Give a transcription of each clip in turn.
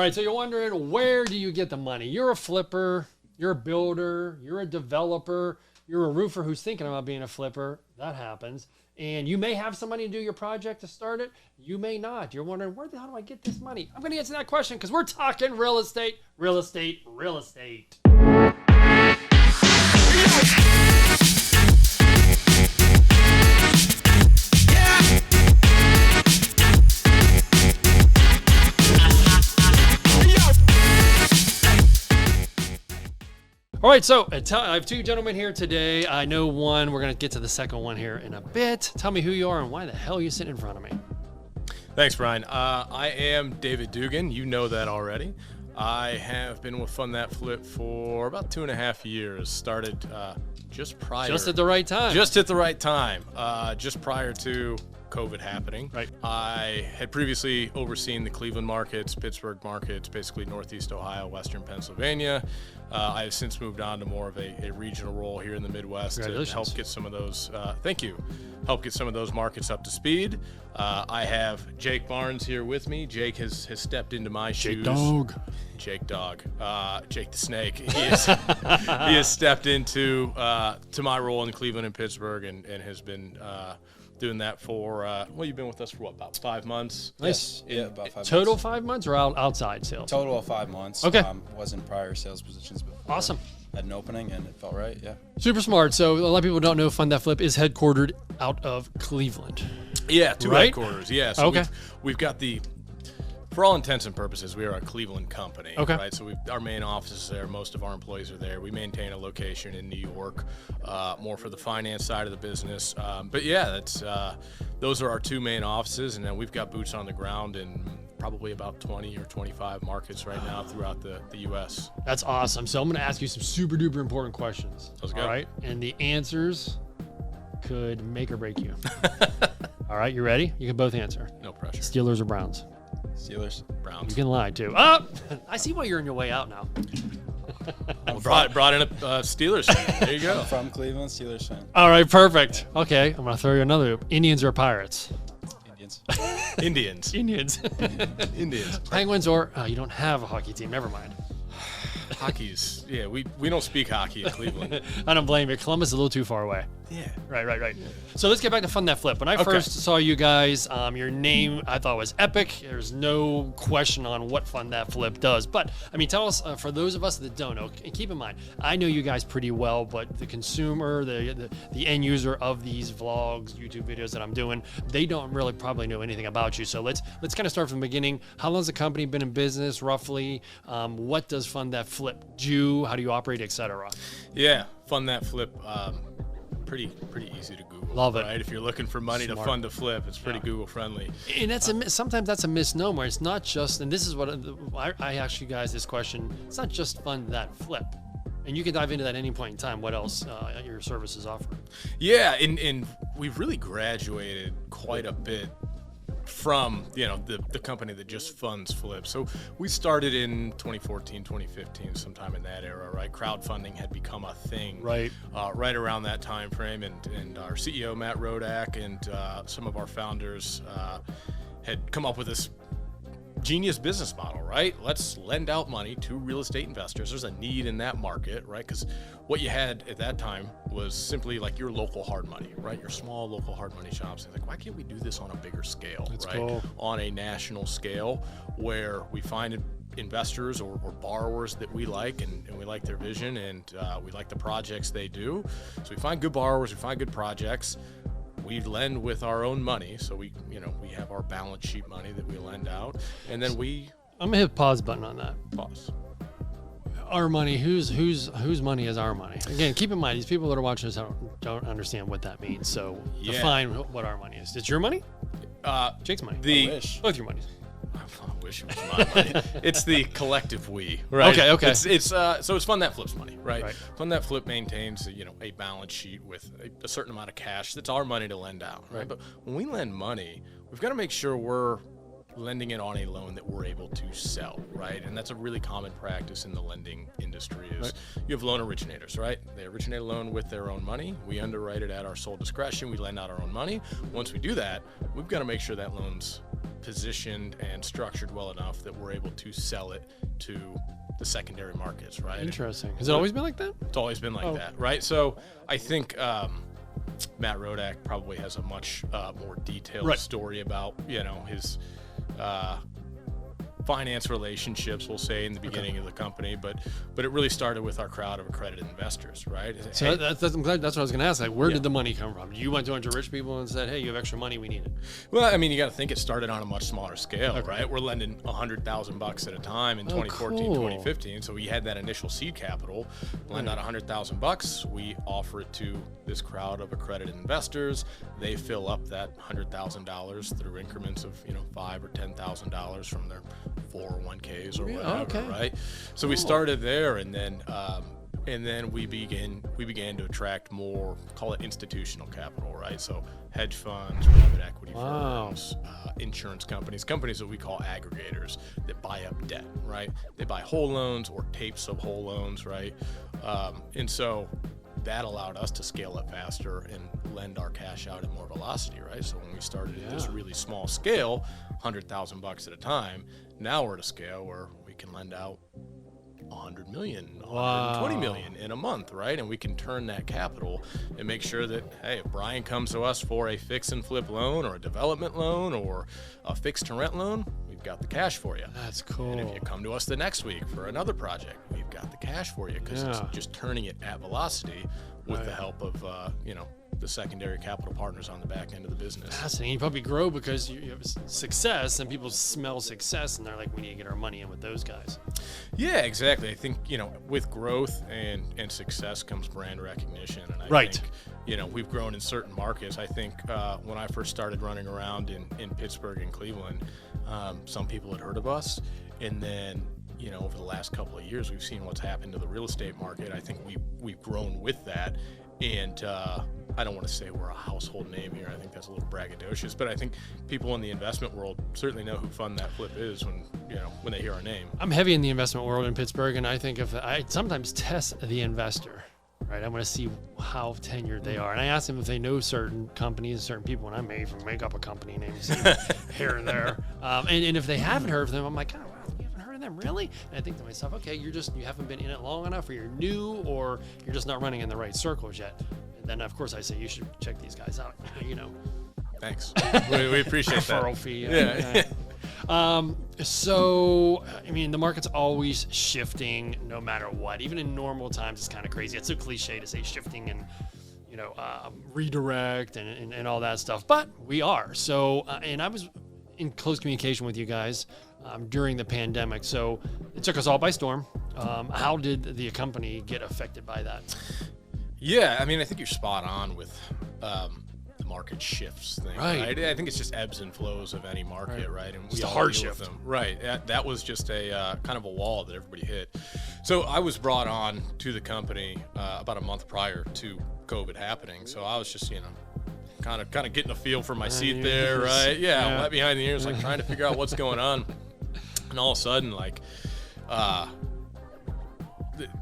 All right, so you're wondering, where do you get the money? You're a flipper, you're a builder, you're a developer, you're a roofer who's thinking about being a flipper. That happens. And you may have somebody to do your project to start it. You may not. You're wondering, where the hell do I get this money? I'm going to answer that question because we're talking real estate, real estate, real estate. All right, so I have two gentlemen here today. I know one. We're going to get to the second one here in a bit. Tell me who you are and why the hell are you sitting in front of me? Thanks, Brian. I am David Dugan. You know that already. I have been with Fund That Flip for about 2.5 years. Started just at the right time. Just prior to COVID happening. Right. I had previously overseen the Cleveland markets, Pittsburgh markets, basically Northeast Ohio, Western Pennsylvania. I have since moved on to more of a regional role here in the Midwest to help get some of those. Help get some of those markets up to speed. I have Jake Barnes here with me. Jake has stepped into my shoes. Jake Dog. Jake the Snake. He has stepped into to my role in Cleveland and Pittsburgh and has been doing that for, you've been with us for what, about 5 months? Nice. Yeah, about 5 months. Total 5 months or outside sales? Total of 5 months. Okay. Was in prior sales positions before. Awesome. Had an opening and it felt right, yeah. Super smart. So a lot of people don't know Fund That Flip is headquartered out of Cleveland. Yeah, two right? headquarters. Yeah. So okay. We've got for all intents and purposes, we are a Cleveland company. Okay. Right. So our main office is there. Most of our employees are there. We maintain a location in New York, more for the finance side of the business. But yeah, those are our two main offices, and then we've got boots on the ground in probably about 20 or 25 markets right now throughout the U.S. That's awesome. So I'm going to ask you some super duper important questions. Let's go. All right. And the answers could make or break you. All right. You ready? You can both answer. No pressure. Steelers or Browns? Steelers. Browns. You can lie too. Oh, I see why you're on your way out now. Brought in a Steelers fan. There you go. I'm from Cleveland, Steelers fan. All right. Perfect. Okay. I'm going to throw you another loop. Indians or Pirates? Indians. Indians. Penguins or you don't have a hockey team. Never mind. Hockey's, yeah, we don't speak hockey in Cleveland. I don't blame you. Columbus is a little too far away. Yeah. Right. Yeah. So let's get back to Fund That Flip. When I first saw you guys, your name I thought was epic. There's no question on what Fund That Flip does. But, I mean, tell us, for those of us that don't know, and keep in mind, I know you guys pretty well, but the consumer, the end user of these vlogs, YouTube videos that I'm doing, they don't really probably know anything about you. So let's kind of start from the beginning. How long has the company been in business, roughly? What does Fund That Flip do? How do you operate, etc.? Yeah, Fund That Flip. Pretty easy to Google. Love it. Right? If you're looking for money Smart. to fund a flip, it's pretty Google friendly. And that's sometimes that's a misnomer. It's not just, and this is what I ask you guys this question. It's not just Fund That Flip. And you can dive into that at any point in time. What else your services offer? Yeah, and we've really graduated quite a bit from the company that just funds flips. So we started in 2014, 2015, sometime in that era, right? Crowdfunding had become a thing, right around that time frame, and our CEO Matt Rodak and some of our founders had come up with this genius business model, right? Let's lend out money to real estate investors. There's a need in that market, right? Because what you had at that time was simply like your local hard money, right? Your small local hard money shops. And like, why can't we do this on a bigger scale, That's right? Cool. On a national scale where we find investors or borrowers that we like and we like their vision and we like the projects they do. So we find good borrowers, we find good projects. We lend with our own money, so we have our balance sheet money that we lend out, and then I'm gonna hit the pause button on that. Pause. Our money. Whose money is our money? Again, keep in mind these people that are watching this don't understand what that means. So define what our money is. It's your money. Jake's money. Both your monies. I wish it was my money. It's the collective we, right? Okay. It's so it's Fund That Flip's money, right? Fund That Flip maintains a balance sheet with a certain amount of cash. That's our money to lend out, right? But when we lend money, we've got to make sure we're lending it on a loan that we're able to sell, right? And that's a really common practice in the lending industry is you have loan originators, right? They originate a loan with their own money. We underwrite it at our sole discretion. We lend out our own money. Once we do that, we've got to make sure that loan's positioned and structured well enough that we're able to sell it to the secondary markets, right? Interesting. Has it always been like that? It's always been like that, right? So I think Matt Rodak probably has a much more detailed story about, his finance relationships, we'll say, in the beginning of the company, but it really started with our crowd of accredited investors, right? So I'm glad that's what I was going to ask. Like, where did the money come from? You went to a bunch of rich people and said, "Hey, you have extra money, we need it." Well, I mean, you got to think it started on a much smaller scale, right? We're lending $100,000 at a time in 2014, 2015. So we had that initial seed capital, lend out $100,000. We offer it to this crowd of accredited investors. They fill up that $100,000 through increments of $5,000 or $10,000 from their 401ks or whatever, right? So we started there, and then we began to attract more, call it institutional capital, right? So hedge funds, private equity firms, insurance companies that we call aggregators that buy up debt, right? They buy whole loans or tapes of whole loans, right? And so that allowed us to scale up faster and lend our cash out at more velocity, right? So when we started at this really small scale, $100,000 at a time, now we're at a scale where we can lend out $100 million, $120 million in a month, right? And we can turn that capital and make sure that, hey, if Brian comes to us for a fix and flip loan or a development loan or a fixed to rent loan, we've got the cash for you. That's cool. And if you come to us the next week for another project, we've got the cash for you, because it's just turning it at velocity with the help of, the secondary capital partners on the back end of the business. Fascinating. You probably grow because you have success, and people smell success, and they're like, we need to get our money in with those guys. Yeah, exactly. I think, with growth and success comes brand recognition. And I think, we've grown in certain markets. I think when I first started running around in Pittsburgh and Cleveland, some people had heard of us. And then, over the last couple of years, we've seen what's happened to the real estate market. I think we've grown with that. And I don't want to say we're a household name here. I think that's a little braggadocious, but I think people in the investment world certainly know who Fund That Flip is when they hear our name. I'm heavy in the investment world in Pittsburgh, and I think I sometimes test the investor, right? I want to see how tenured they are. And I ask them if they know certain companies, certain people, and I may even make up a company name here and there. And if they haven't heard of them, I'm like, oh, wow, you haven't heard of them, really? And I think to myself, okay, you haven't been in it long enough, or you're new, or you're just not running in the right circles yet. And then, of course, I say you should check these guys out. Thanks. we appreciate that. Referral fee. So, I mean, the market's always shifting no matter what. Even in normal times, it's kind of crazy. It's so cliche to say shifting and, redirect and all that stuff. But we are. So, and I was in close communication with you guys during the pandemic. So it took us all by storm. How did the company get affected by that? Yeah, I mean, I think you're spot on with the market shifts thing, right? I think it's just ebbs and flows of any market, right? And it's a hard shift. Right. That was just a kind of a wall that everybody hit. So I was brought on to the company about a month prior to COVID happening. So I was just, kind of getting a feel for my seat there, right? Yeah, wet behind the ears, like trying to figure out what's going on. And all of a sudden, like,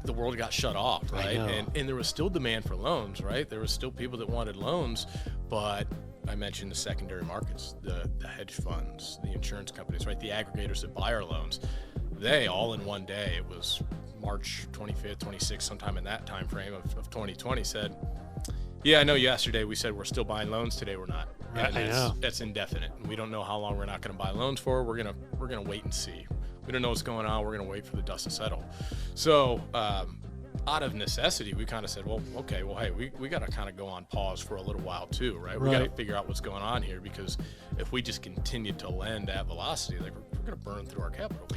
the world got shut off, right? And there was still demand for loans, right? There was still people that wanted loans, but I mentioned the secondary markets, the hedge funds, the insurance companies, right? The aggregators that buy our loans, they all in one day, it was March 25th, 26th, sometime in that time frame of 2020, said, yeah, I know yesterday we said we're still buying loans, today we're not. And that's indefinite. We don't know how long we're not going to buy loans for. We're gonna wait and see. We don't know what's going on. We're going to wait for the dust to settle. So out of necessity, we kind of said, well, okay, well, hey, we got to kind of go on pause for a little while too, right? We got to figure out what's going on here, because if we just continue to lend at velocity, like we're going to burn through our capital.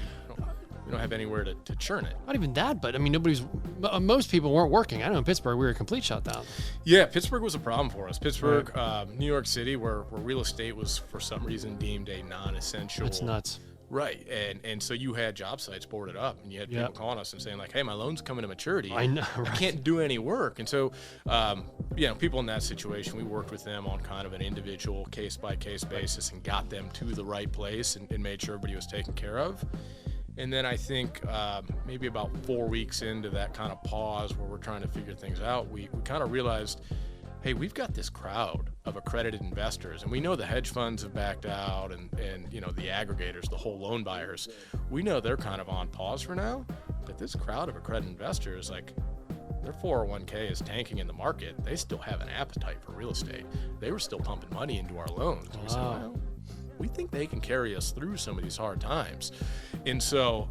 We don't have anywhere to churn it. Not even that, but I mean, most people weren't working. I know in Pittsburgh, we were a complete shutdown. Yeah, Pittsburgh was a problem for us. Pittsburgh, New York City, where real estate was for some reason deemed a non-essential. It's nuts. Right, and so you had job sites boarded up, and you had people calling us and saying like, "Hey, my loan's coming to maturity. I know, I can't do any work." And so, people in that situation, we worked with them on kind of an individual case-by-case basis and got them to the right place and made sure everybody was taken care of. And then I think maybe about 4 weeks into that kind of pause where we're trying to figure things out, we kind of realized hey, we've got this crowd of accredited investors, and we know the hedge funds have backed out, and the aggregators, the whole loan buyers, we know they're kind of on pause for now, but this crowd of accredited investors, like, their 401k is tanking in the market. They still have an appetite for real estate. They were still pumping money into our loans. We said, well, we think they can carry us through some of these hard times. And so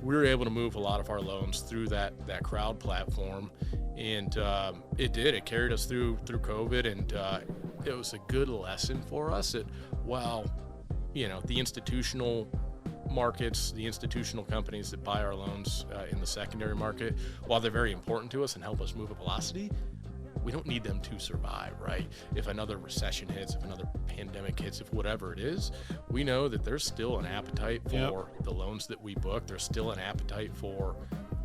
we were able to move a lot of our loans through that crowd platform. And it carried us through COVID. And it was a good lesson for us that while, the institutional markets, the institutional companies that buy our loans in the secondary market, while they're very important to us and help us move at velocity, we don't need them to survive, right? If another recession hits, if another pandemic hits, if whatever it is, we know that there's still an appetite for the loans that we book. There's still an appetite for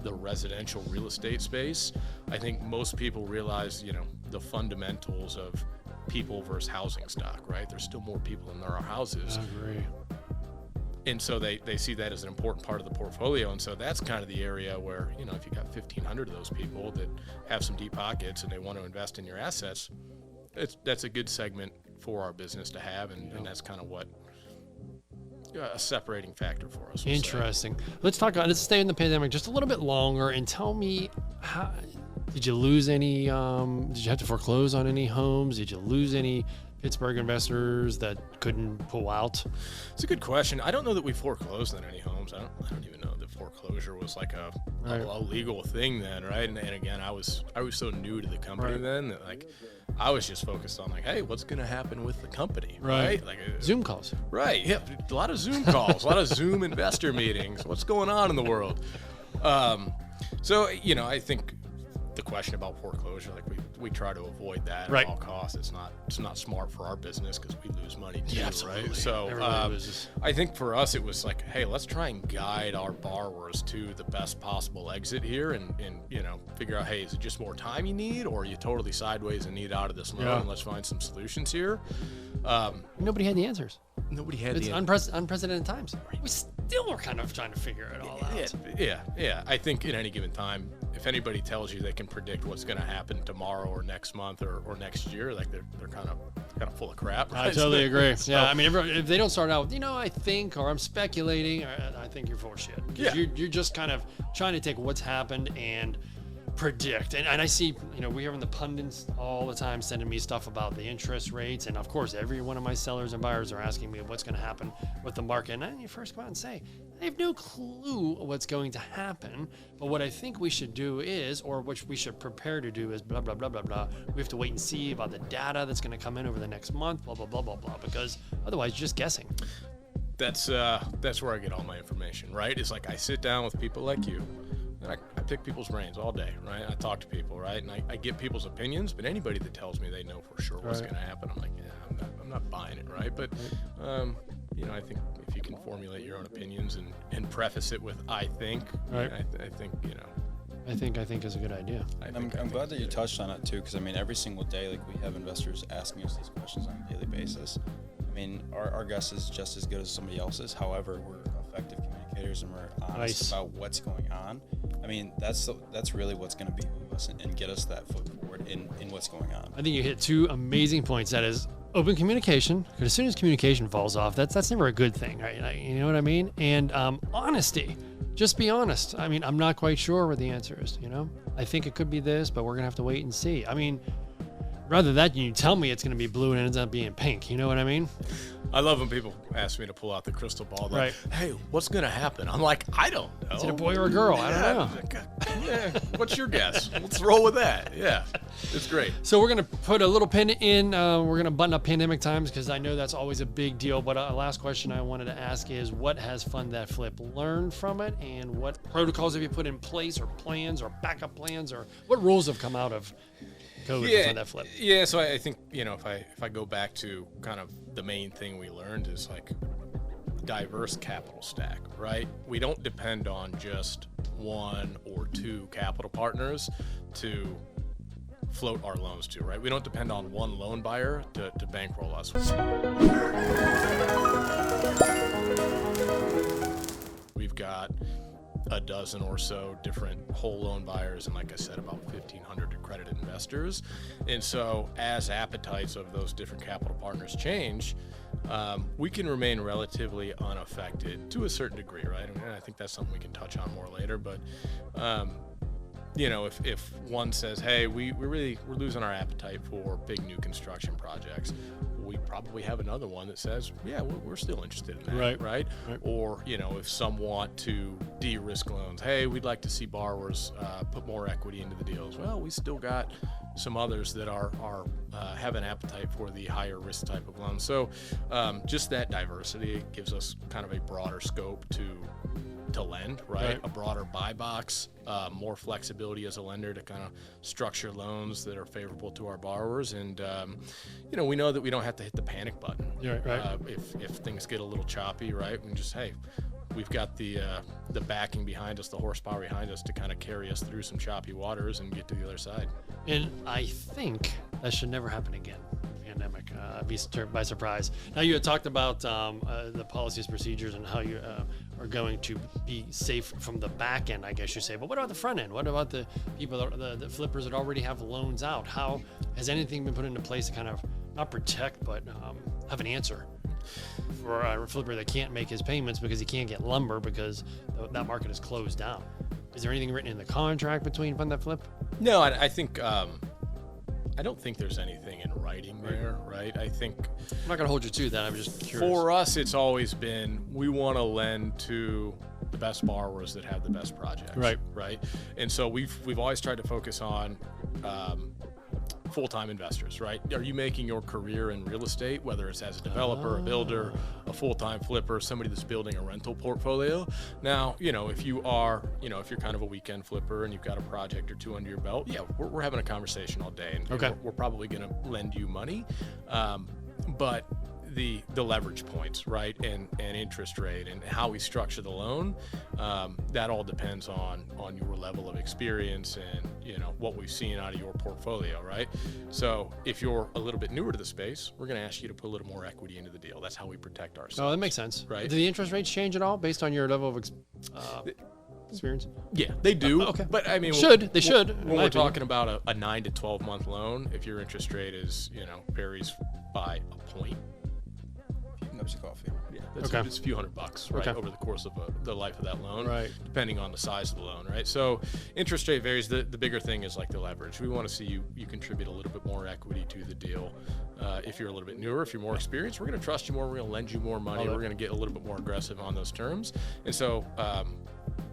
the residential real estate space. I think most people realize, the fundamentals of people versus housing stock, right? There's still more people than there are houses. I agree. And so they see that as an important part of the portfolio. And so that's kind of the area where, if you got 1,500 of those people that have some deep pockets and they want to invest in your assets, that's a good segment for our business to have. And that's kind of what a separating factor for us. Interesting. Let's stay in the pandemic just a little bit longer and tell me, how did you lose any, did you have to foreclose on any homes? Did you lose any Pittsburgh investors that couldn't pull out? It's a good question. I don't know that we foreclosed on any homes. I don't even know that foreclosure was like a legal thing then, right? And again, I was so new to the company then that I was just focused on hey, what's going to happen with the company, right? Like Zoom calls. Right. Yeah. A lot of Zoom calls, a lot of Zoom investor meetings. What's going on in the world? So I think the question about foreclosure, we try to avoid that at all costs. It's not smart for our business because we lose money too, right? So I think for us it was hey, let's try and guide our borrowers to the best possible exit here, and figure out, hey, is it just more time you need, or are you totally sideways and need out of this loan? And let's find some solutions here. Nobody had the answers. It's unprecedented times. We still are kind of trying to figure it all out. Yeah. I think at any given time, if anybody tells you they can predict what's going to happen tomorrow or next month or next year, they're kind of full of crap. Right? I totally agree. So, I mean, if they don't start out with, I think, or I'm speculating, I think you're full of shit. You're just kind of trying to take what's happened and predict. And I see, we hear from the pundits all the time sending me stuff about the interest rates. And of course, every one of my sellers and buyers are asking me what's going to happen with the market. And then you first come out and say, I have no clue what's going to happen. But what I think we should do is, or which we should prepare to do is blah, blah, blah, blah, blah. We have to wait and see about the data that's going to come in over the next month, blah, blah, blah, blah, blah, because otherwise you're just guessing. That's where I get all my information, right? It's I sit down with people like you. I pick people's brains all day, right? I talk to people, right? And I get people's opinions, but anybody that tells me they know for sure what's going to happen, I'm I'm not buying it, right? But, I think if you can formulate your own opinions and preface it with, I think, I think, I think is a good idea. I'm glad that you touched on it too, because every single day, we have investors asking us these questions on a daily basis. Our guess is just as good as somebody else's. However, we're effective communicators and we're honest about what's going on. That's really what's going to behoove us and get us that foot forward in what's going on. I think you hit two amazing points. That is open communication, because as soon as communication falls off, that's never a good thing, right? You know what I mean? And honesty. Just be honest. I'm not quite sure what the answer is, I think it could be this, but we're going to have to wait and see. Rather that you tell me it's going to be blue and it ends up being pink. You know what I mean? I love when people ask me to pull out the crystal ball. Hey, what's going to happen? I'm I don't know. Is it a boy or a girl? I don't know. Yeah. What's your guess? Let's roll with that. Yeah. It's great. So we're going to put a little pin in. We're going to button up pandemic times because I know that's always a big deal. But last question I wanted to ask is, what has Fund That Flip learned from it? And what protocols have you put in place, or plans, or backup plans, or what rules have come out of COVID for Fund That Flip? Yeah, so I think, if I go back to kind of the main thing we learned is diverse capital stack, right? We don't depend on just one or two capital partners to float our loans to, right? We don't depend on one loan buyer to bankroll us. We've got a dozen or so different whole loan buyers, and like I said, about 1,500 accredited investors. And so as appetites of those different capital partners change, we can remain relatively unaffected to a certain degree, right? And I think that's something we can touch on more later. But if one says, hey, we're losing our appetite for big new construction projects, we probably have another one that says, yeah, we're still interested in that, right? Or, if some want to de-risk loans, hey, we'd like to see borrowers put more equity into the deals. Well, we still got some others that are have an appetite for the higher risk type of loan. So just that diversity gives us kind of a broader scope to lend, right? A broader buy box, more flexibility as a lender to kind of structure loans that are favorable to our borrowers. And, we know that we don't have to hit the panic button. If things get a little choppy, right? We just, hey, we've got the backing behind us, the horsepower behind us to kind of carry us through some choppy waters and get to the other side. And I think that should never happen again. Pandemic, be by surprise. Now, you had talked about the policies, procedures, and how you are going to be safe from the back end, I guess you say. But what about the front end? What about the people, the flippers that already have loans out? How has anything been put into place to kind of not protect, but have an answer for a flipper that can't make his payments because he can't get lumber because that market is closed down? Is there anything written in the contract between Fund That Flip? No, I think. I don't think there's anything in writing there, right? I think I'm not going to hold you to that. I'm just curious. For us, it's always been we want to lend to the best borrowers that have the best projects, right? And so we've always tried to focus on full-time investors, right? Are you making your career in real estate, whether it's as a developer, a builder, a full-time flipper, somebody that's building a rental portfolio? Now, if you are, if you're kind of a weekend flipper and you've got a project or two under your belt, yeah, we're having a conversation all day, and we're probably going to lend you money, but the leverage points, right, and interest rate and how we structure the loan, that all depends on your level of experience and what we've seen out of your portfolio, right? So if you're a little bit newer to the space, we're going to ask you to put a little more equity into the deal. That's how we protect ourselves. Oh, that makes sense, right? Do the interest rates change at all based on your level of experience? Yeah, they do. Okay, but I mean, they should. When we're talking about a 9 to 12 month loan, if your interest rate is varies by a point. Cups of coffee. Yeah, it's a few $100, right, over the course of the life of that loan, right, depending on the size of the loan, right? So interest rate varies. The bigger thing is like the leverage. We want to see you contribute a little bit more equity to the deal. If you're a little bit newer, if you're more experienced, we're going to trust you more. We're going to lend you more money. We're going to get a little bit more aggressive on those terms. And so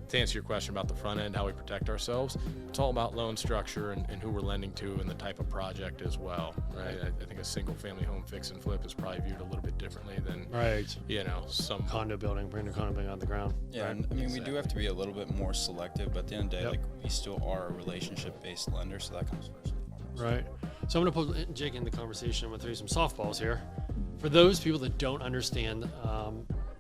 to answer your question about the front end, how we protect ourselves, it's all about loan structure and who we're lending to and the type of project as well, right? I think a single family home fix and flip is probably viewed a little bit differently than, some condo building, brand new condo building on the ground. Yeah, and I mean, we do have to be a little bit more selective, but at the end of the day, we still are a relationship-based lender, so that comes first and foremost. Right. So I'm going to put Jake in the conversation. I'm going to throw you some softballs here. For those people that don't understand,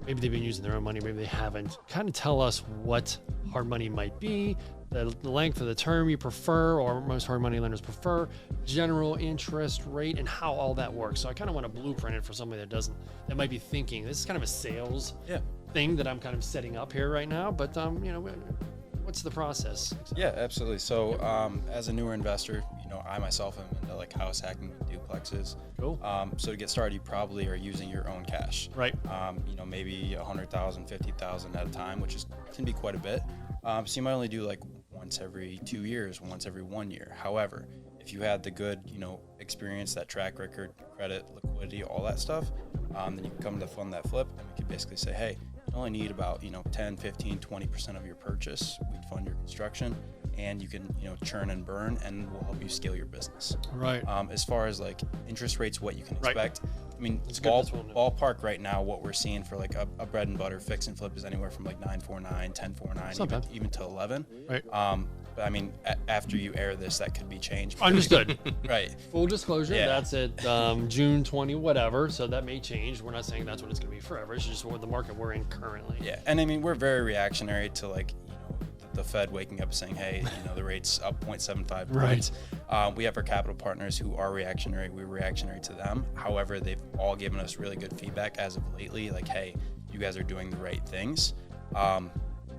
maybe they've been using their own money, maybe they haven't, kind of tell us what hard money might be, the length of the term you prefer, or most hard money lenders prefer, general interest rate, and how all that works. So I kind of want to blueprint it for somebody that might be thinking, this is kind of a sales thing that I'm kind of setting up here right now, but what's the process? Yeah, absolutely. So as a newer investor, I myself am into like house hacking duplexes. Cool. So to get started, you probably are using your own cash. Right. Maybe $100,000, $50,000 at a time, which can be quite a bit. So you might only do like once every 2 years, once every 1 year. However, if you had the good, experience, that track record, credit, liquidity, all that stuff, then you can come to Fund That Flip, and we could basically say, hey, you only need about 10, 15, 20% of your purchase. We'd fund your construction, and you can churn and burn, and we'll help you scale your business. Right. As far as like interest rates, what you can expect. I mean, ballpark right now, what we're seeing for like a bread and butter fix and flip is anywhere from like 9.49, 10.49, even to 11. Right. But I mean, after you air this, that could be changed. Understood. Right. Full disclosure, that's at June 20, whatever. So that may change. We're not saying that's what it's going to be forever. It's just what the market we're in currently. Yeah. And I mean, we're very reactionary to like, the Fed waking up saying, hey, the rate's up 0.75 points. We have our capital partners who are reactionary. We're reactionary to them. However, they've all given us really good feedback as of lately, like, hey, you guys are doing the right things.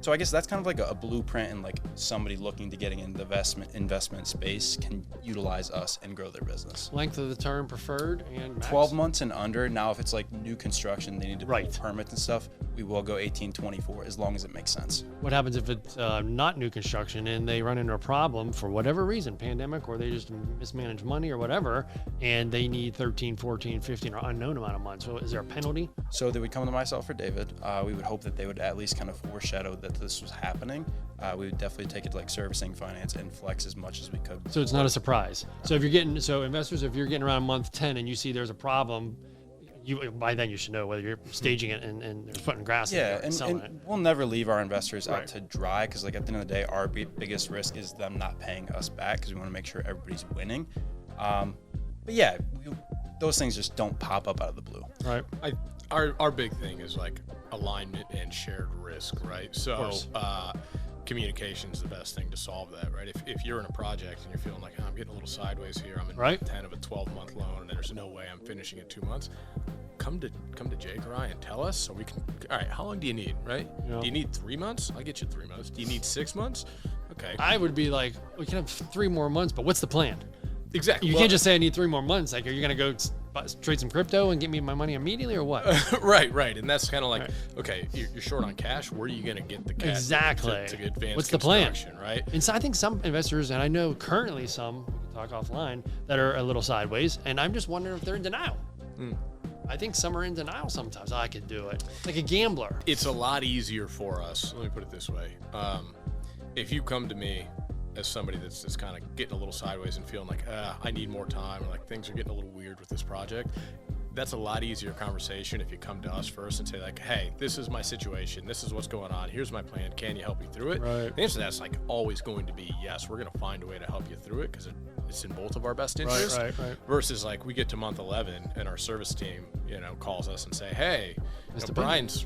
So I guess that's kind of like a blueprint, and like somebody looking to getting into the investment space can utilize us and grow their business. Length of the term preferred and max? 12 months and under. Now, if it's like new construction, they need to Right. pull permits and stuff, we will go 18, 24, as long as it makes sense. What happens if it's not new construction and they run into a problem for whatever reason, pandemic, or they just mismanage money or whatever, and they need 13, 14, 15, or unknown amount of months? So is there a penalty? So they would come to myself or David. We would hope that they would at least kind of foreshadow that this was happening. We would definitely take it to like servicing, finance, and flex as much as we could. So it's not a surprise. So if you're getting, investors, if you're getting around month 10 and you see there's a problem, by then you should know whether you're staging it and they're putting grass in there and selling it. We'll never leave our investors Right. out to dry, because like at the end of the day, our biggest risk is them not paying us back, because we want to make sure everybody's winning. But yeah, those things just don't pop up out of the blue. Right. Our big thing is like alignment and shared risk, right? So communication is the best thing to solve that, right? If you're in a project and you're feeling like, I'm getting a little sideways here, I'm in Right. 10 of a 12-month loan and there's no way I'm finishing in 2 months, come to Jake or I and tell us, so we can, all right, how long do you need, right? Yeah. Do you need 3 months? I'll get you 3 months. Do you need 6 months? Okay. I would be like, we can have 3 more months, but what's the plan? Exactly. You can't just say I need 3 more months. Like, are you going to go trade some crypto and get me my money immediately, or what? Right. And that's kind of like, Right. okay, you're short on cash. Where are you going to get the cash Exactly. to advance What's the plan? construction, right? And so I think some investors, and I know currently some, we can talk offline, that are a little sideways, and I'm just wondering if they're in denial. I think some are in denial sometimes. I could do it. Like a gambler. It's a lot easier for us. Let me put it this way. If you come to me as somebody that's just kind of getting a little sideways and feeling like, I need more time, or like things are getting a little weird with this project, that's a lot easier conversation if you come to us first and say like, hey, this is my situation. This is what's going on. Here's my plan. Can you help me through it? Right. The answer to that's like always going to be yes. We're going to find a way to help you through it, because it's in both of our best interests. Right. Versus like we get to month 11 and our service team, calls us and say, hey, Mr. Brian's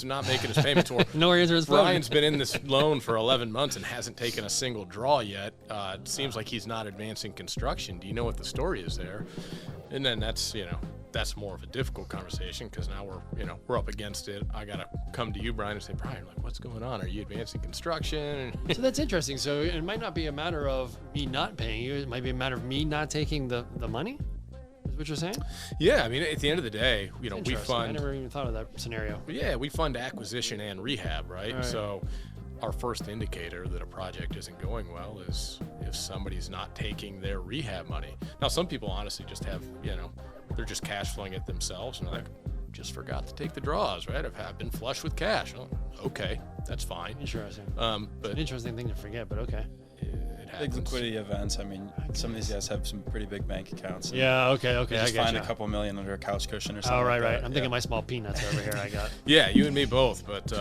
not making his payments. Or No answer his phone. Brian's been in this loan for 11 months and hasn't taken a single draw yet. It seems like he's not advancing construction. Do you know what the story is there? And then that's more of a difficult conversation, because now we're up against it. I got to come to you, Brian, and say, Brian, like, what's going on? Are you advancing construction? So that's interesting. So it might not be a matter of me not paying you. It might be a matter of me not taking the money. Is what you're saying? Yeah, I mean, at the end of the day, we Interesting. fund. I never even thought of that scenario. Yeah, we fund acquisition and rehab, right? Right. So our first indicator that a project isn't going well is if somebody's not taking their rehab money. Now, some people honestly just have, they're just cash flowing it themselves, and they're like, just forgot to take the draws, right? I've been flush with cash. Oh, okay, that's fine. Interesting. But An interesting thing to forget, but okay. it happens. Big liquidity events. I mean, some of these guys have some pretty big bank accounts. Yeah, okay, You I just get find you. a couple million under a couch cushion or something. Oh, right. like that. I'm thinking my small peanuts over here I got. Yeah, you and me both. But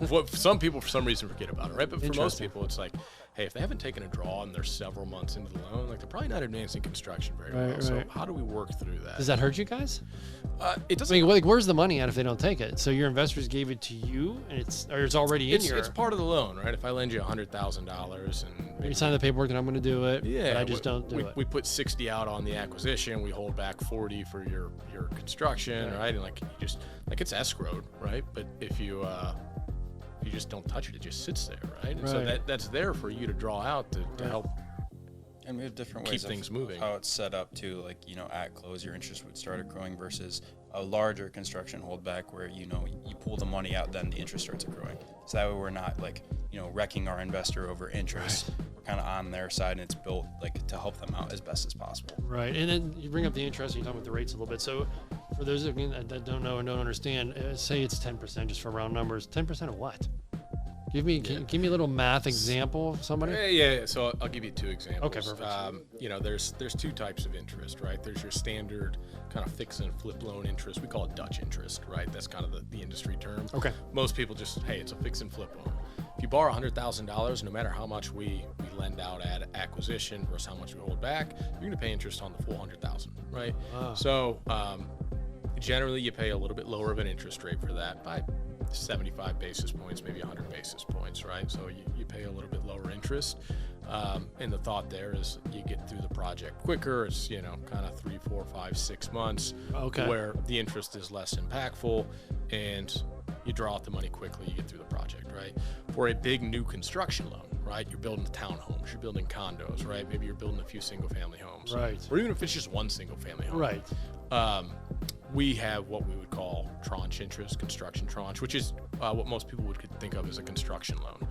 what some people for some reason forget about it, right? But for most Interesting. people, it's like, hey, if they haven't taken a draw and they're several months into the loan, like they're probably not advancing construction very well. Right, So right. how do we work through that? Does that hurt you guys? It I doesn't. mean, like, where's the money at if they don't take it? So your investors gave it to you, and it's already in your. It's part of the loan, right? If I lend you $100,000 and You sign the paperwork, and I'm going to do it. yeah, but I just don't do it. We put 60 out on the acquisition. We hold back 40 for your construction, right? And like you just like it's escrowed, right? But if you just don't touch it, it just sits there, right? And so Right. that's there for you to draw out to help. And we have different Keep ways things of moving. how it's set up too. Like, at close, your interest would start accruing versus a larger construction holdback where, you pull the money out, then the interest starts accruing. So that way we're not like, wrecking our investor over interest. We're kind of on their side, and it's built like to help them out as best as possible. Right, and then you bring up the interest, and you talk about the rates a little bit. So for those of you that don't know and don't understand, say it's 10%, just for round numbers. 10% of what? Give me a little math example of somebody. Yeah. So I'll give you two examples. Okay, perfect. There's two types of interest, right? There's your standard kind of fix and flip loan interest. We call it Dutch interest, right? That's kind of the industry term. Okay. Most people just, hey, it's a fix and flip loan. If you borrow $100,000, no matter how much we lend out at acquisition versus how much we hold back, you're going to pay interest on the full $100,000, right? Wow. So generally, you pay a little bit lower of an interest rate for that by 75 basis points, maybe 100 basis points, right? So you pay a little bit lower interest. And the thought there is you get through the project quicker. It's, kind of 3, 4, 5, 6 months Okay. where the interest is less impactful. And you draw out the money quickly, you get through the project, right? For a big new construction loan, right? You're building townhomes, you're building condos, right? Maybe you're building a few single family homes. Right. Or even if it's just one single family home. Right. We have what we would call tranche interest, construction tranche, which is what most people would think of as a construction loan,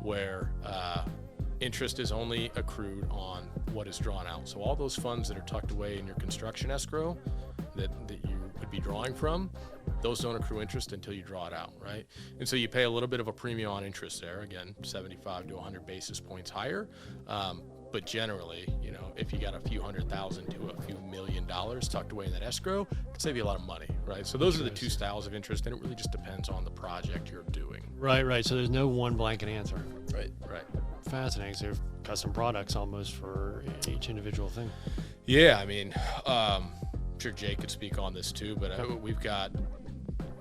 where interest is only accrued on what is drawn out. So all those funds that are tucked away in your construction escrow that you would be drawing from, those don't accrue interest until you draw it out, right? And so you pay a little bit of a premium on interest there, again, 75 to 100 basis points higher. But generally, you know, if you got a few $100,000 to a few $1 million tucked away in that escrow, it can save you a lot of money, right? So those are the two styles of interest, and it really just depends on the project you're doing. Right. So there's no one blanket answer. Right. Fascinating. So custom products almost for each individual thing. Yeah, I mean, I'm sure Jake could speak on this too, but we've got,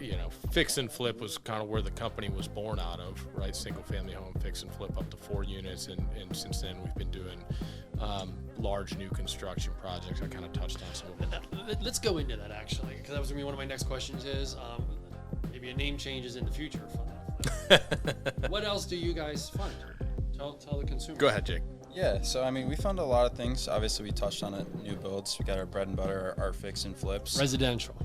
you know, fix and flip was kind of where the company was born out of, right? Single family home, fix and flip up to 4 units. And since then we've been doing large new construction projects. I kind of touched on some of them. Let's go into that actually, because that was going to be one of my next questions is maybe a name changes in the future. What else do you guys fund? Tell the consumer. Go ahead, Jake. Yeah, so I mean, we found a lot of things. Obviously, we touched on it, new builds. We got our bread and butter, our fix and flips. Residential,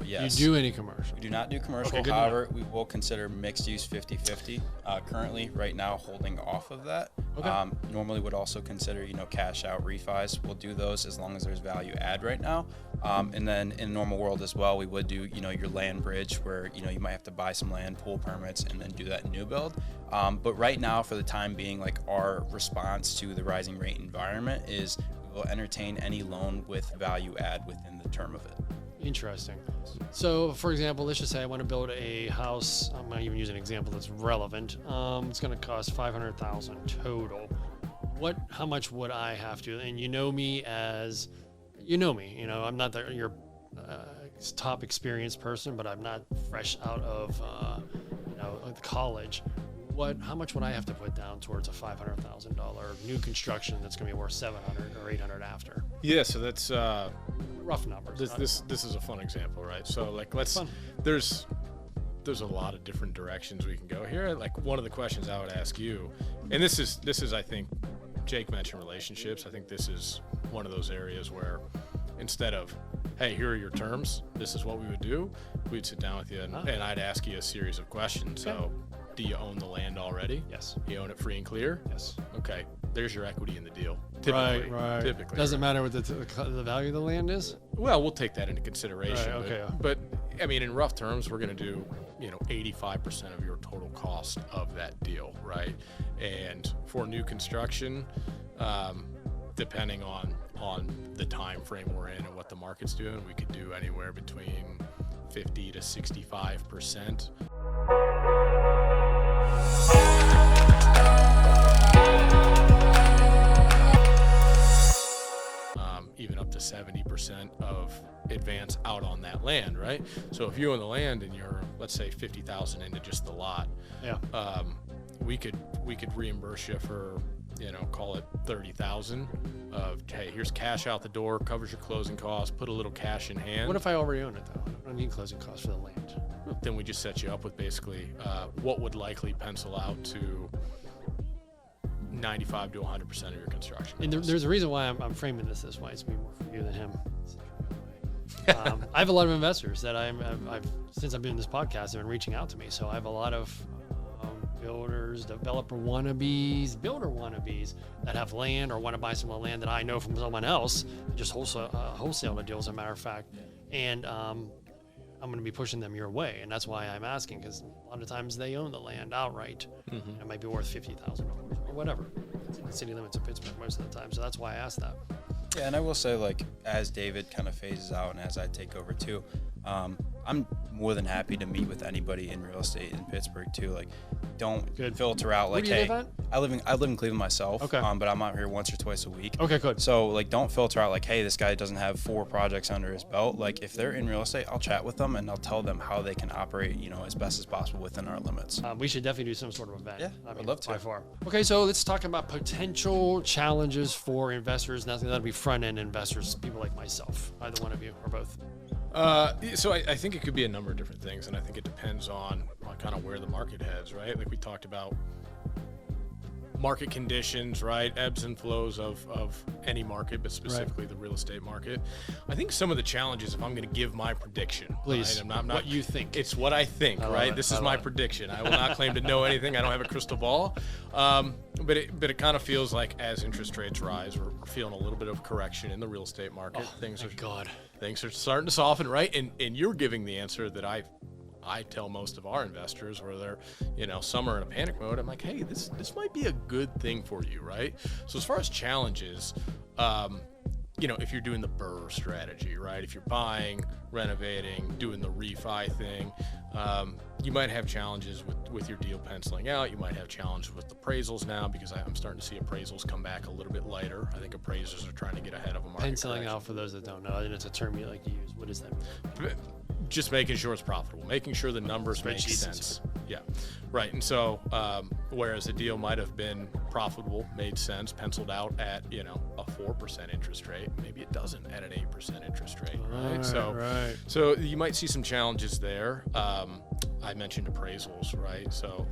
yes. You do any commercial? We do not do commercial. Okay, however, we will consider mixed use 50-50. Currently, right now, holding off of that. Okay. Normally would also consider, you know, cash out refis. We'll do those as long as there's value add right now. And then in the normal world as well, we would do, you know, your land bridge where, you know, you might have to buy some land, pull permits, and then do that new build. But right now, for the time being, like our response to the rising rate environment is we will entertain any loan with value add within the term of it. Interesting. So, for example, let's just say I want to build a house. I'm going to even use an example that's relevant. It's going to cost $500,000 total. How much would I have to? And you know me. I'm not your top experienced person, but I'm not fresh out of college. How much would I have to put down towards a $500,000 new construction that's going to be worth $700 or $800 after? Yeah, so that's rough numbers. This is a fun example, right? So like there's a lot of different directions we can go here. Like one of the questions I would ask you, and this is I think Jake mentioned relationships. I think this is one of those areas where instead of, hey, here are your terms, this is what we would do, we'd sit down with you and I'd ask you a series of questions. Okay. So do you own the land already? Yes. You own it free and clear? Yes. Okay. There's your equity in the deal. Typically. Right. Typically. Doesn't matter what the value of the land is? Well, we'll take that into consideration. Right, okay. But I mean, in rough terms, we're going to do, 85% of your total cost of that deal, right? And for new construction, depending on the time frame we're in and what the market's doing, we could do anywhere between 50 to 65%. Even up to 70% of advance out on that land, right? So if you own the land and you're, let's say, $50,000 into just the lot, we could reimburse you for, call it $30,000 of, hey, here's cash out the door, covers your closing costs, put a little cash in hand. What if I already own it though? I don't need closing costs for the land. Then we just set you up with basically what would likely pencil out to 95 to 100% of your construction. And there's a reason why I'm framing this way. It's me more for you than him. I have a lot of investors that I've since I've been in this podcast, have been reaching out to me. So I have a lot of builders, developer wannabes, builder wannabes that have land or want to buy some land that I know from someone else, just wholesale the deal, as a matter of fact. And I'm going to be pushing them your way, and that's why I'm asking, because a lot of times they own the land outright. Mm-hmm. It might be worth $50,000 or whatever. It's in the city limits of Pittsburgh most of the time, so that's why I asked that. Yeah, and I will say, like, as David kind of phases out and as I take over too, I'm more than happy to meet with anybody in real estate in Pittsburgh too. Like, don't filter out like, hey, I live in Cleveland myself, okay. But I'm out here once or twice a week. Okay, good. So like, don't filter out like, hey, this guy doesn't have 4 projects under his belt. Like, if they're in real estate, I'll chat with them and I'll tell them how they can operate, as best as possible within our limits. We should definitely do some sort of event. Yeah, I'd love to. By far. Okay, so let's talk about potential challenges for investors. That'll be front end investors, people like myself, either one of you or both. So I think it could be a number of different things, and I think it depends on kind of where the market heads, right? Like we talked about market conditions, right? Ebbs and flows of any market, but specifically the real estate market. I think some of the challenges, if I'm going to give my prediction, please, right? I'm not what you think. It's what I think, right? This is my prediction. I will not claim to know anything. I don't have a crystal ball. But it kind of feels like as interest rates rise, we're feeling a little bit of correction in the real estate market. Things are starting to soften, right? And you're giving the answer that I tell most of our investors, where they're, some are in a panic mode. I'm like, hey, this might be a good thing for you, right? So as far as challenges, if you're doing the BRRRR strategy, right? If you're buying, renovating, doing the refi thing, you might have challenges with your deal penciling out. You might have challenges with appraisals now, because I'm starting to see appraisals come back a little bit lighter. I think appraisers are trying to get ahead of a market penciling out, for those that don't know, and it's a term you like to use. What does that mean? Just making sure it's profitable, making sure the numbers make sense. Yeah, right. And so, whereas a deal might have been profitable, made sense, penciled out at a 4% interest rate, maybe it doesn't at an 8% interest rate, right? So you might see some challenges there. I mentioned appraisals, right? So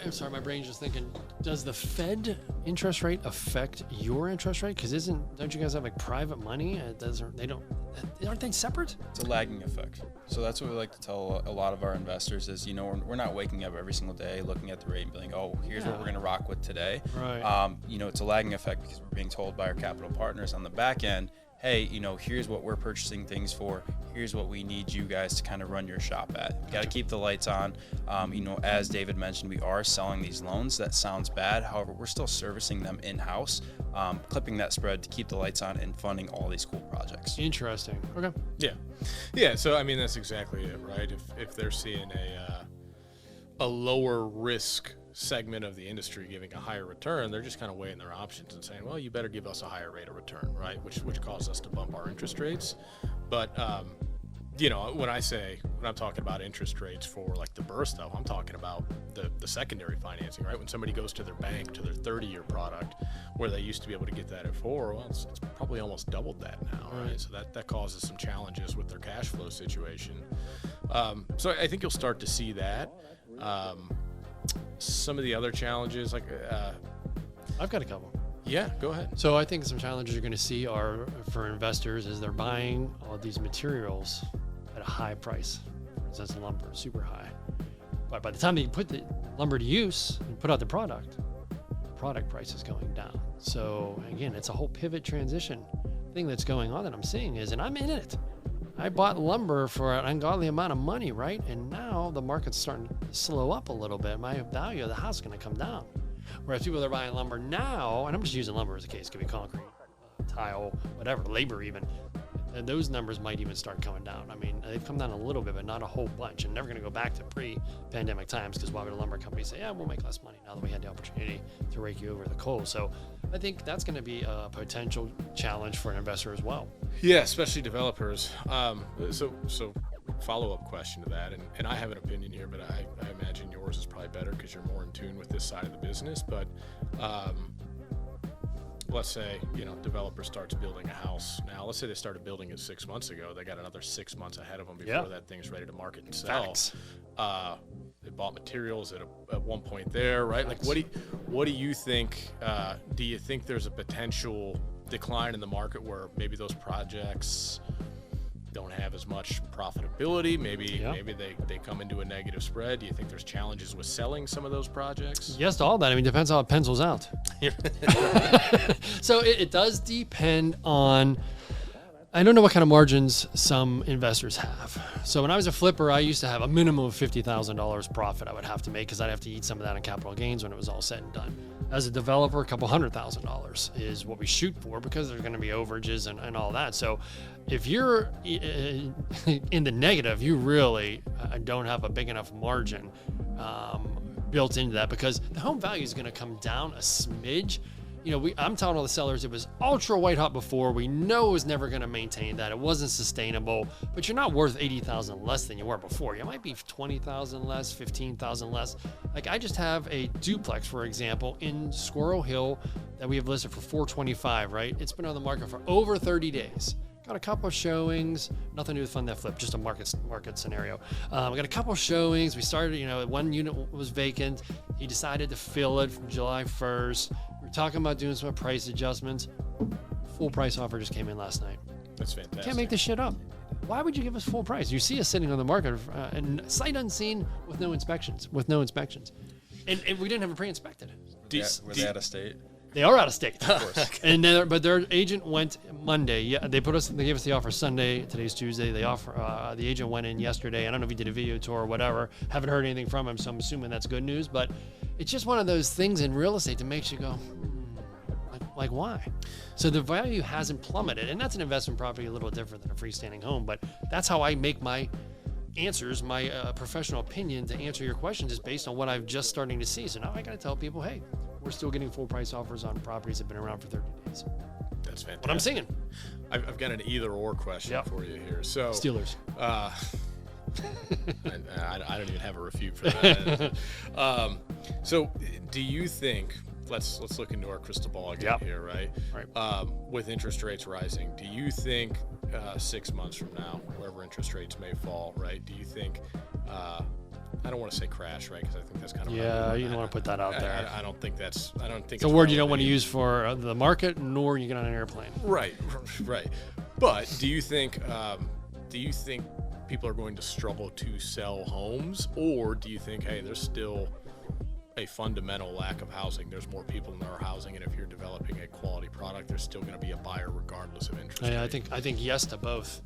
I'm sorry, my brain's just thinking, does the Fed interest rate affect your interest rate? Because don't you guys have like private money? Aren't they separate? It's a lagging effect. So that's what we like to tell a lot of our investors is, we're not waking up every single day looking at the rate and being like, oh, here's what we're going to rock with today. Right. It's a lagging effect because we're being told by our capital partners on the back end, hey, here's what we're purchasing things for. Here's what we need you guys to kind of run your shop at. You got to keep the lights on. As David mentioned, we are selling these loans. That sounds bad. However, we're still servicing them in-house, clipping that spread to keep the lights on and funding all these cool projects. Interesting. Okay. Yeah. So, that's exactly it, right? If they're seeing a lower risk segment of the industry giving a higher return, they're just kind of weighing their options and saying, well, you better give us a higher rate of return, right? Which causes us to bump our interest rates. But when I'm talking about interest rates for like the BRRRR stuff, I'm talking about the secondary financing, right? When somebody goes to their bank, to their 30-year product, where they used to be able to get that at 4, well, it's probably almost doubled that now, right? So that causes some challenges with their cash flow situation. So I think you'll start to see that. Some of the other challenges, like I've got a couple. Yeah, go ahead. So I think some challenges you're going to see are for investors is they're buying all these materials at a high price. For instance, lumber, super high. But by the time they put the lumber to use and put out the product price is going down. So again, it's a whole pivot transition thing that's going on that I'm seeing and I'm in it. I bought lumber for an ungodly amount of money, right? And now the market's starting to slow up a little bit. My value of the house is going to come down. Whereas people that are buying lumber now, and I'm just using lumber as a case, it could be concrete, tile, whatever, labor even, and those numbers might even start coming down. They've come down a little bit, but not a whole bunch, and never going to go back to pre-pandemic times, because why would a lumber company say, yeah, we'll make less money now that we had the opportunity to rake you over the coals? So I think that's going to be a potential challenge for an investor as well. Yeah, especially developers. So follow-up question to that, and I have an opinion here, but I imagine yours is probably better because you're more in tune with this side of the business. But let's say developer starts building a house now. Let's say they started building it 6 months ago. They got another 6 months ahead of them before that thing's ready to market and sell. Facts. They bought materials at one point there, right? Facts. Like what do you think? Do you think there's a potential decline in the market where maybe those projects don't have as much profitability? Maybe they come into a negative spread. Do you think there's challenges with selling some of those projects? Yes to all that. Depends how it pencils out. So it does depend on, I don't know what kind of margins some investors have. So when I was a flipper, I used to have a minimum of $50,000 profit I would have to make, because I'd have to eat some of that in capital gains when it was all said and done. As a developer, a couple $100,000 is what we shoot for, because there's going to be overages and all that. So if you're in the negative, you really don't have a big enough margin built into that, because the home value is going to come down a smidge. I'm telling all the sellers it was ultra white hot before. We know it was never going to maintain that. It wasn't sustainable, but you're not worth $80,000 less than you were before. You might be $20,000 less, $15,000 less. Like I just have a duplex, for example, in Squirrel Hill that we have listed for $425, right? It's been on the market for over 30 days. Got a couple of showings, nothing to do with Fund That Flip, just a market scenario. We got a couple of showings. We started, one unit was vacant. He decided to fill it from July 1st. We were talking about doing some price adjustments. Full price offer just came in last night. That's fantastic. Can't make this shit up. Why would you give us full price? You see us sitting on the market and sight unseen with no inspections. And we didn't have it pre-inspected. Were they out of state? They are out of state, of course. But their agent went Monday. Yeah, they gave us the offer Sunday. Today's Tuesday. The agent went in yesterday. I don't know if he did a video tour or whatever. Haven't heard anything from him, so I'm assuming that's good news. But it's just one of those things in real estate that makes you go, like why? So the value hasn't plummeted, and that's an investment property a little different than a freestanding home. But that's how I make my answers, my professional opinion to answer your questions is based on what I'm just starting to see. So now I got to tell people, hey, we're still getting full price offers on properties that have been around for 30 days. That's fantastic. What I'm seeing. I've got an either-or question for you here. So Steelers. I don't even have a refute for that. So do you think, let's look into our crystal ball again here, right? With interest rates rising, do you think 6 months from now, wherever interest rates may fall, right? Do you think I don't want to say crash, right? Because I think that's kind of you don't want to put that out there. I don't think it's a word you don't want to use for the market, nor you get on an airplane. Right. But do you think people are going to struggle to sell homes, or do you think, hey, there's still a fundamental lack of housing? There's more people in our housing, and if you're developing a quality product, there's still going to be a buyer regardless of interest rate. I think yes to both.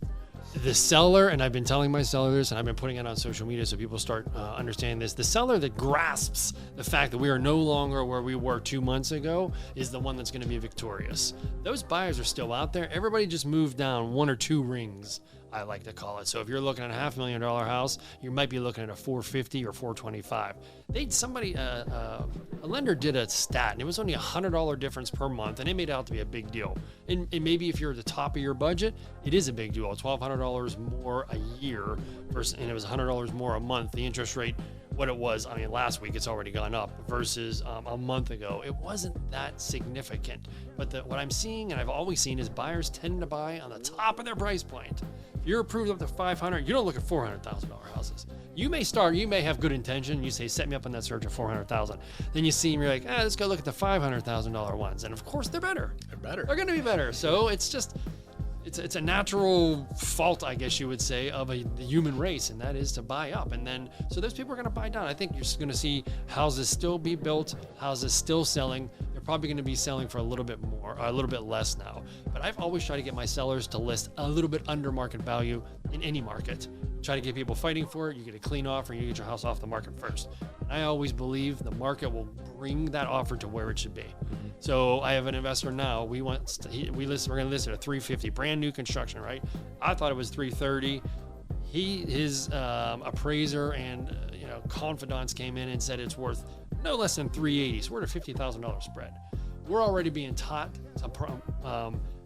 The seller, and I've been telling my sellers, and I've been putting it on social media so people start understanding this, the seller that grasps the fact that we are no longer where we were 2 months ago is the one that's going to be victorious. Those buyers are still out there. Everybody just moved down 1 or 2 rings, I like to call it. So if you're looking at a $500,000 house, you might be looking at a $450,000 or $425,000. A lender did a stat, and it was only $100 difference per month, and it made it out to be a big deal. And maybe if you're at the top of your budget, it is a big deal. $1,200 more a year versus, and it was $100 more a month. The interest rate, what it was, last week it's already gone up versus a month ago. It wasn't that significant. But what I'm seeing, and I've always seen, is buyers tend to buy on the top of their price point. If you're approved up to $500,000, you don't look at $400,000 houses. You may have good intention. You say, set me up on that search of $400,000. Then you see, and you're like, let's go look at the $500,000 ones. And of course, they're better. They're going to be better. So it's just, it's a natural fault, I guess you would say, of the human race, and that is to buy up. And then, so those people are going to buy down. I think you're just going to see houses still be built, houses still selling. They're probably going to be selling for a little bit more, or a little bit less now. But I've always tried to get my sellers to list a little bit under market value in any market. Try to get people fighting for it. You get a clean offer, you get your house off the market first. And I always believe the market will bring that offer to where it should be. Mm-hmm. So I have an investor now. We're going to list it at $350,000, brand new construction, right? I thought it was $330,000. His appraiser and confidants came in and said it's worth no less than $380,000. So we're at a $50,000 spread. We're already being taught to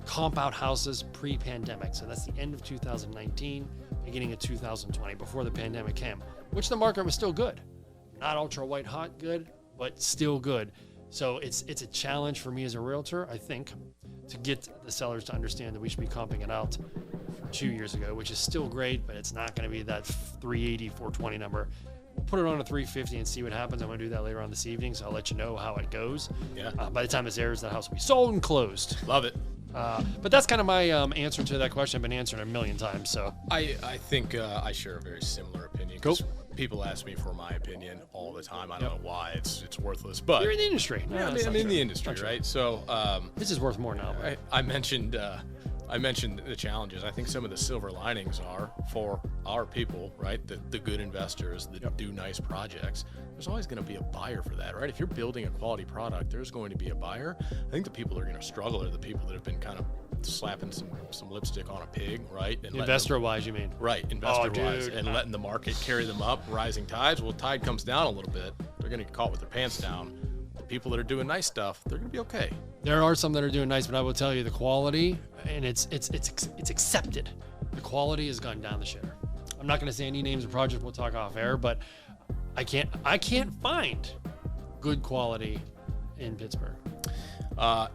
comp out houses pre-pandemic. So that's the end of 2019, beginning of 2020, before the pandemic came, which the market was still good. Not ultra white hot good, but still good. So it's a challenge for me as a realtor, I think, to get the sellers to understand that we should be comping it out 2 years ago, which is still great, but it's not going to be that 380, 420 number. We'll put it on a 350 and see what happens. I'm going to do that later on this evening, so I'll let you know how it goes. Yeah. By the time this airs, that house will be sold and closed. Love it. But that's kind of my answer to that question. I've been answering it a million times. So I think I share a very similar opinion. Cool. People ask me for my opinion all the time. I don't know why. It's worthless. But you're in the industry. Yeah, I'm in the industry, right? So this is worth more now. I mentioned the challenges. I think some of the silver linings are for our people, right? The good investors that do nice projects. There's always going to be a buyer for that, right? If you're building a quality product, there's going to be a buyer. I think the people that are going to struggle are the people that have been kind of slapping some lipstick on a pig, right? And investor-wise, you mean? Right, investor-wise, and letting the market carry them up, rising tides. Well, tide comes down a little bit. They're going to get caught with their pants down. The people that are doing nice stuff, they're going to be okay. There are some that are doing nice, but I will tell you the quality, and it's accepted. The quality has gone down the shitter. I'm not going to say any names of projects. We'll talk off air, but I can't find good quality in Pittsburgh.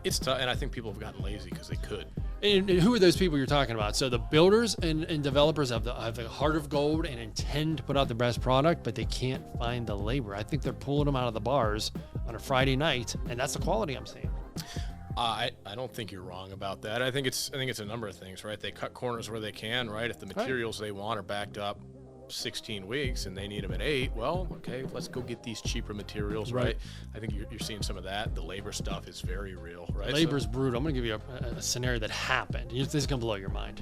It's tough, and I think people have gotten lazy because they could. And who are those people you're talking about? So the builders and developers have the heart of gold and intend to put out the best product, but they can't find the labor. I think they're pulling them out of the bars on a Friday night, and that's the quality I'm seeing. I don't think you're wrong about that. I think it's a number of things, right? They cut corners where they can, right? If the materials they want are backed up 16 weeks and they need them at 8, well, okay, let's go get these cheaper materials, right? I think you're seeing some of that. The labor stuff is very real, right? Labor's brutal. I'm going to give you a scenario that happened. This is going to blow your mind.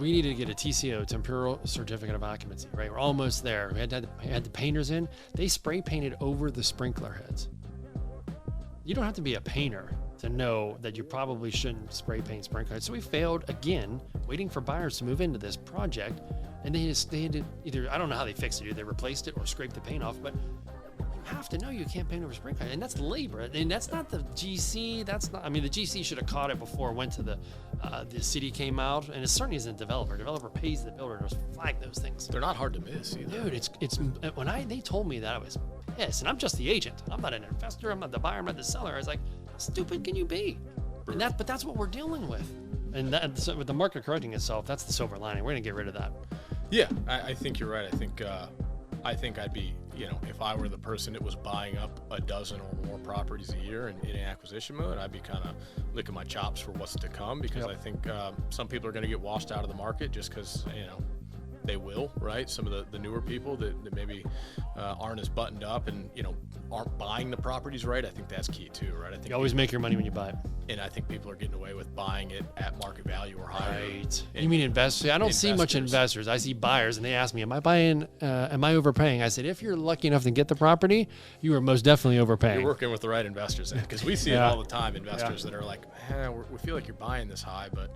We needed to get a TCO, temporal certificate of occupancy, right? We're almost there. We had the painters in. They spray painted over the sprinkler heads. You don't have to be a painter to know that you probably shouldn't spray paint sprinkler heads. So we failed again, waiting for buyers to move into this project. And they had to either, I don't know how they fixed it, either they replaced it or scraped the paint off, but you have to know you can't paint over sprinkler. And that's labor. And that's not the GC. The GC should have caught it before it went to the city came out. And it certainly isn't a developer. Developer pays the builder to flag those things. They're not hard to miss either. Dude, it's when they told me that, I was pissed. And I'm just the agent. I'm not an investor. I'm not the buyer. I'm not the seller. I was like, how stupid can you be? But that's what we're dealing with. And so with the market correcting itself, that's the silver lining. We're going to get rid of that. Yeah, I think you're right. I think I'd be, if I were the person that was buying up a dozen or more properties a year in acquisition mode, I'd be kind of licking my chops for what's to come, because I think some people are going to get washed out of the market just because, they will, right? Some of the newer people that maybe aren't as buttoned up and, aren't buying the properties right. I think that's key too, right? I think you always make your money when you buy it. And I think people are getting away with buying it at market value or higher. Right. You mean investors? I don't see much investors. I see buyers, and they ask me, am I overpaying? I said, if you're lucky enough to get the property, you are most definitely overpaying. You're working with the right investors, because we see it all the time. Investors that are like, we feel like you're buying this high, but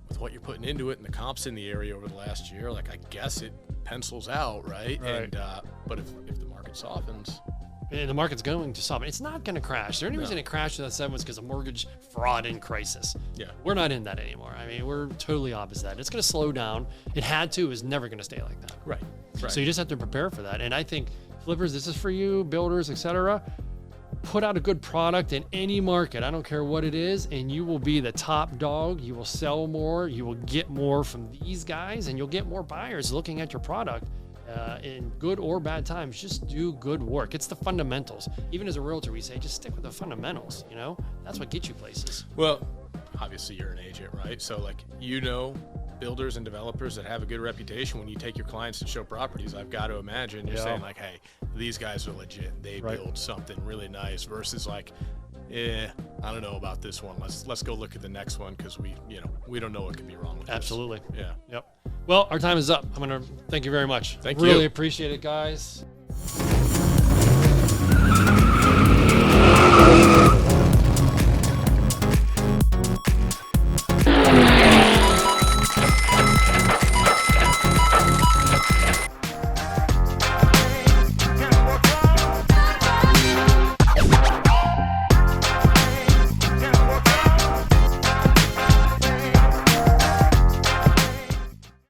with what you're putting into it and the comps in the area over the last year, like, I guess it pencils out, right? And but if the market softens, and the market's going to soften, it's not going to crash. The only reason it crashed in the 7 was because of mortgage fraud and crisis. Yeah, we're not in that anymore. I mean, we're totally opposite that. It's going to slow down. It had to. It's never going to stay like that. Right. So you just have to prepare for that. And I think flippers, this is for you, builders, etc. Put out a good product in any market. I don't care what it is, and you will be the top dog. You will sell more. You will get more from these guys, and you'll get more buyers looking at your product. In good or bad times, just do good work. It's the fundamentals. Even as a realtor, we say, just stick with the fundamentals. That's what gets you places. Well, obviously you're an agent, right? So builders and developers that have a good reputation, when you take your clients to show properties, I've got to imagine you're saying like, hey, these guys are legit. They build something really nice, versus like, I don't know about this one. Let's go look at the next one, because we don't know what could be wrong with Absolutely. This. Yeah. Yep. Well, our time is up. I'm going to thank you very much. Thank you. Really appreciate it, guys.